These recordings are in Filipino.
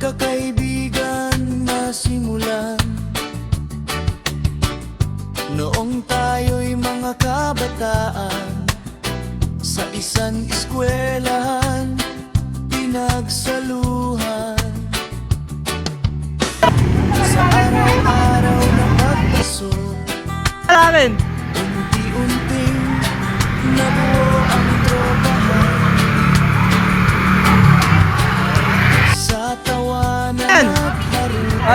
pagkakaibigan na simulan noong tayo'y mga kabataan. Sa isang eskwelahan pinagsaluhan, sa araw-araw na pagpasok, unti-unting nabuo ang tropahan. Sa tawanan at harutan,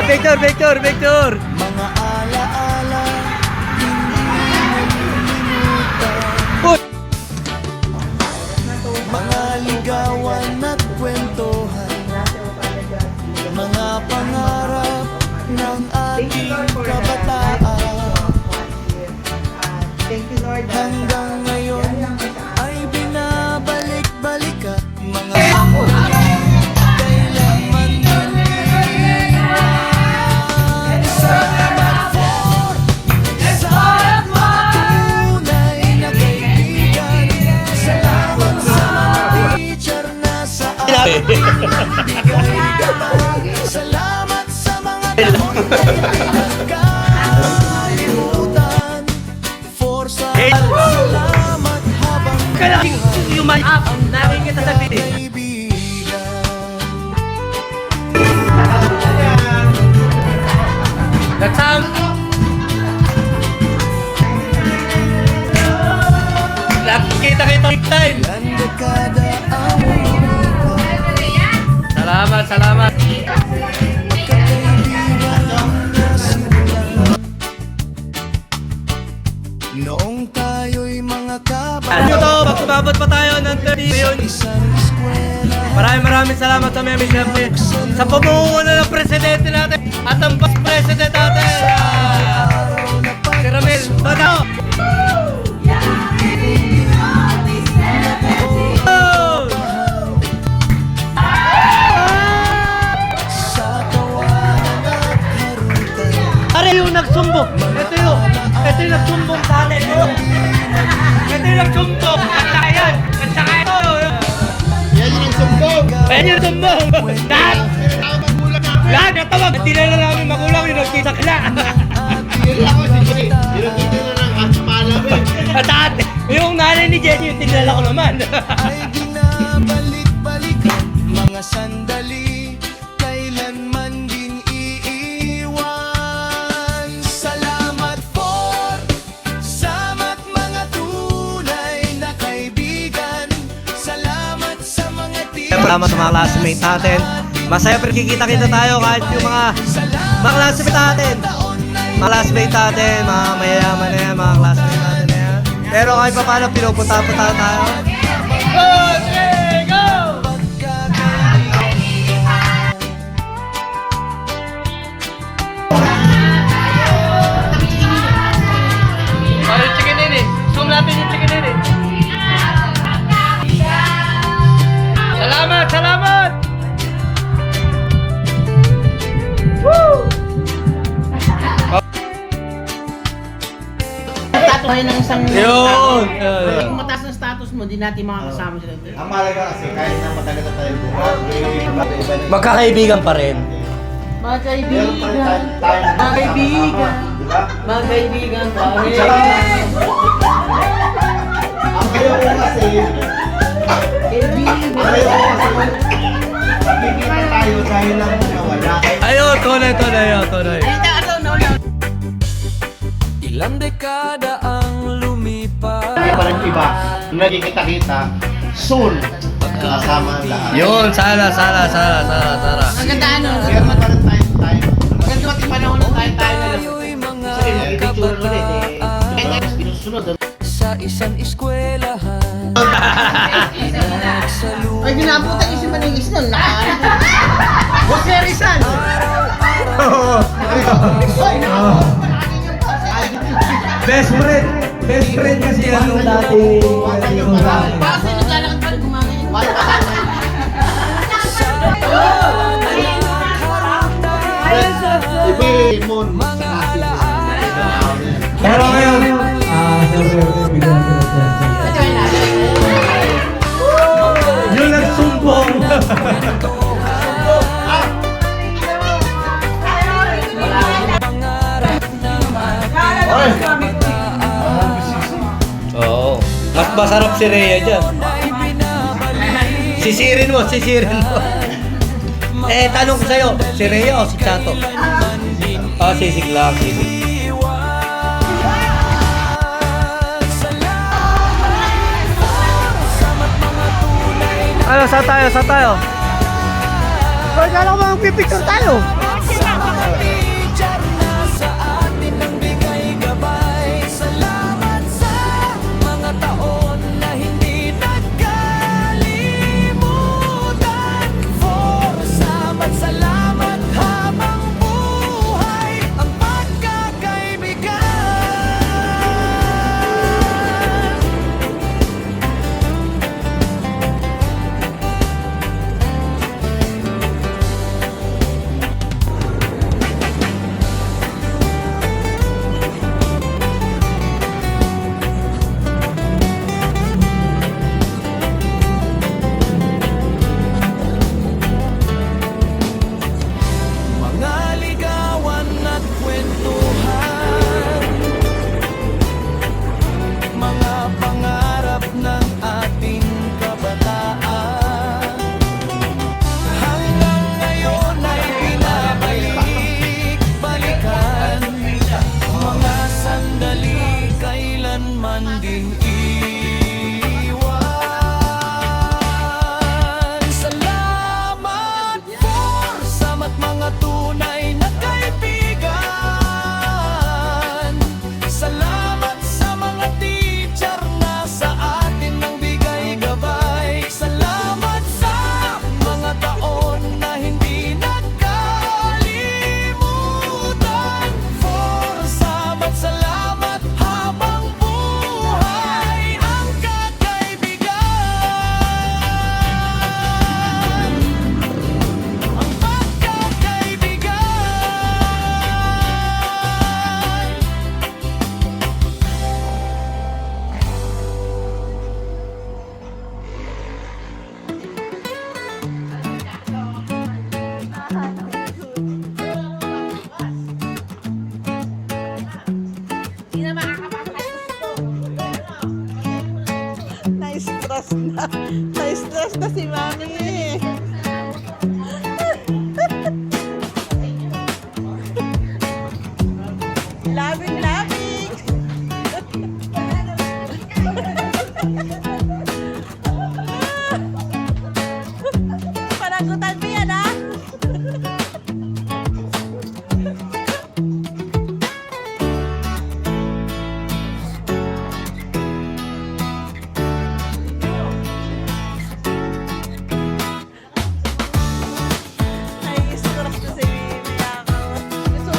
Victor! mga alaala hindi nalilimutan. Mga ligawan at kwentuhan, mga pangarap ng ating kabataan. Hanggang ngayon ay binabalik-balikan mga kailanman niliwan. Salamat for sa tunay na kaibigan. Salamat sa mga teacher na sa akin bigay gabay. Salamat sa mga taon na pinagkalimutan. For sa salamat habang Human up! Narin kita sa video. kaibigan. That's how... Kita big time! Ilan dekada ang lumipas, Salamat! kaibigan na simulan noong tayo'y mga Ano to? kabataan. Magsumabot pa tayo ng 30 million. Isang eskwela, Maraming salamat sa mga siyempre sa pamumuno ng presidente natin at ang vice president natin. araw na Si Ramil Badao. sa tawanan at harutan. Are yung nagsumbong. Ito yung nagsumbong sa atin. Ito yung nagsumbong. At saka yan. At saka ito. Yan yung sumbong. Ayan yung nagsumbong. Lahat. Lahat na tawag. Hindi na namin magulang yung nagkisakla. Yun ako si Jay. Dinakita na ng kasamalamin. At ate, yung nanay ni Jenny yung tinala ko naman. Ay binabalik-balikan mga sandali, kailanman din iiwan. Salamat for samat mga tunay na kaibigan. Salamat sa mga Salamat sa mga classmates natin. Masaya pero kikita-kita tayo kahit yung mga classmates natin. Mga classmates natin, mga mayayaman na yan, mga classmates natin na yan. Pero kahit pa paano, pinupunta-punta tayo. Yung chicken in eh. Zoom natin yung chicken in eh. Salamat! Tatuhin ng isang Yun! Kung mataas ang status mo, di natin makakasama sila. Ang mahalaga kasi kahit na matagal na tayo buhay, iba na Magkakaibigan pa rin. Mga meron pa rin tayo Mga kaibigan. Diba? Mga kaibigan pa rin. Ang kayo ko kasi, Kaibigan. magkikita tayo dahil lang nawala. Ayun, tunay. Ilang dekada ang lumipas. Kaya parang iba, nung nagkikita-kita, soon, kasama ang lahat. Yun, sana. Ang ganda ano. Meron pa rin tayo. Maganda pati panahon na tayo na lang. Tayo'y mga Kasi picture ulit eh. Kaya nga, sinusunod. sa isang eskwelahan. Ay, ginabutan yung si Maningis nun. Jose Rizal. Best friend kasi yan nung dati. Baka sino naglalakad pa rin gumangin. Ibimon. Pero ngayon, siyempre, bigyan ko na siya. Yung nagsumbong. si Rhea dyan. ay binabalik. Sisirin mo, sisirin mo. Eh, tanong ko sa'yo, si Rhea o si Chato? Ah, sisig lang, sisig. Ano, saan tayo, saan tayo? Kaya kala ko magpipicture tayo. Teacher na sa atin ang bigay gabay. Salamat sa mga taon na hindi nagkalimutan. For salamat habang buhay ang pagkakaibigan. Mga ligawan at kwentuhan, mga pangarap ng ating kabataan, hanggang ngayon ay binabalik-balikan. Mga sandali kailanman din iwan. Salamat for samat mga tunay na kaibigan. Salamat sa mga teacher na sa atin ang bigay gabay. Salamat sa mga taon na hindi nagkalimutan. For salamat habang buhay ang kakaibigan. Ang pagkakaibigan. Na-stress na. Na-stress na si Mami. Labing-labing. Panagutan mo yan, ha? Na-stress na si Mimi. Gusto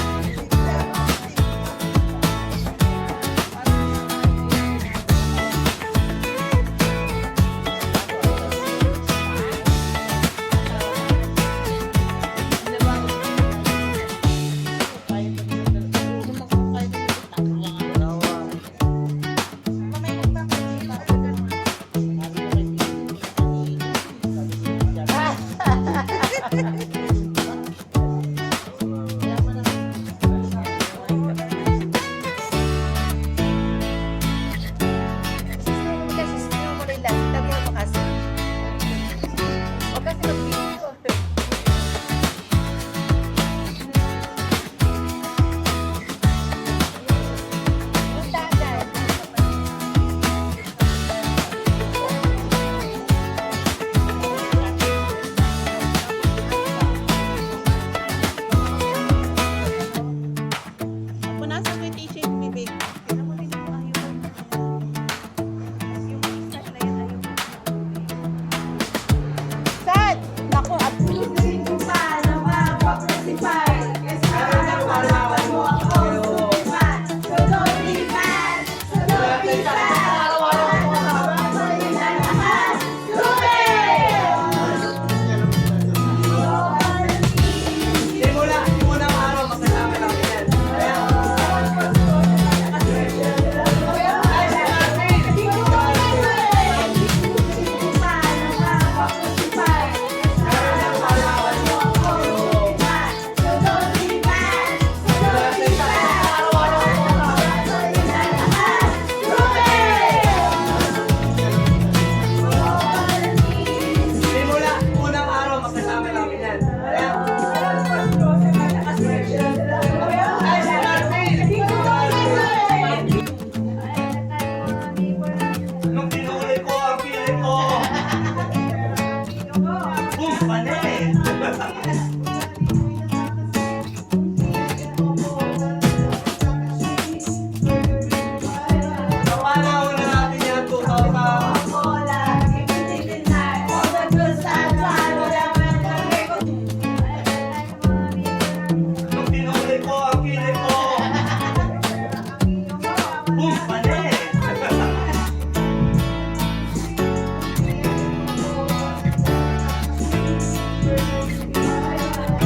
Panahon na natin yan, 2,000. Nung tinuli ko, ang kilig ko. Boom, mali.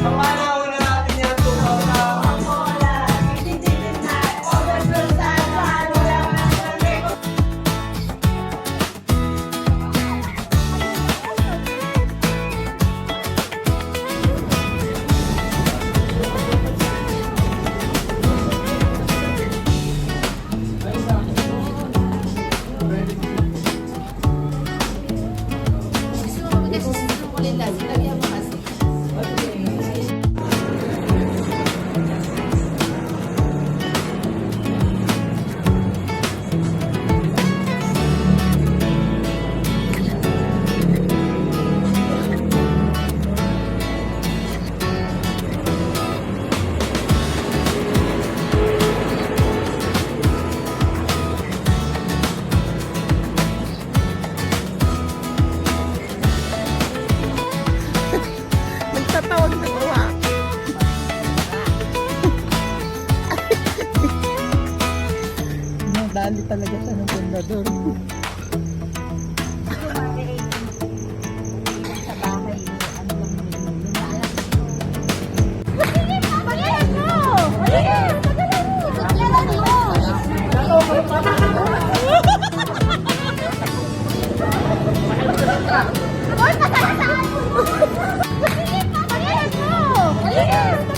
Panahon na natin yan, 2,000. Nagtatawag na gawa. Nadali talaga siya ng pundador. Hoy, pasalasan mo! Sige, pagkakas mo! Ayun!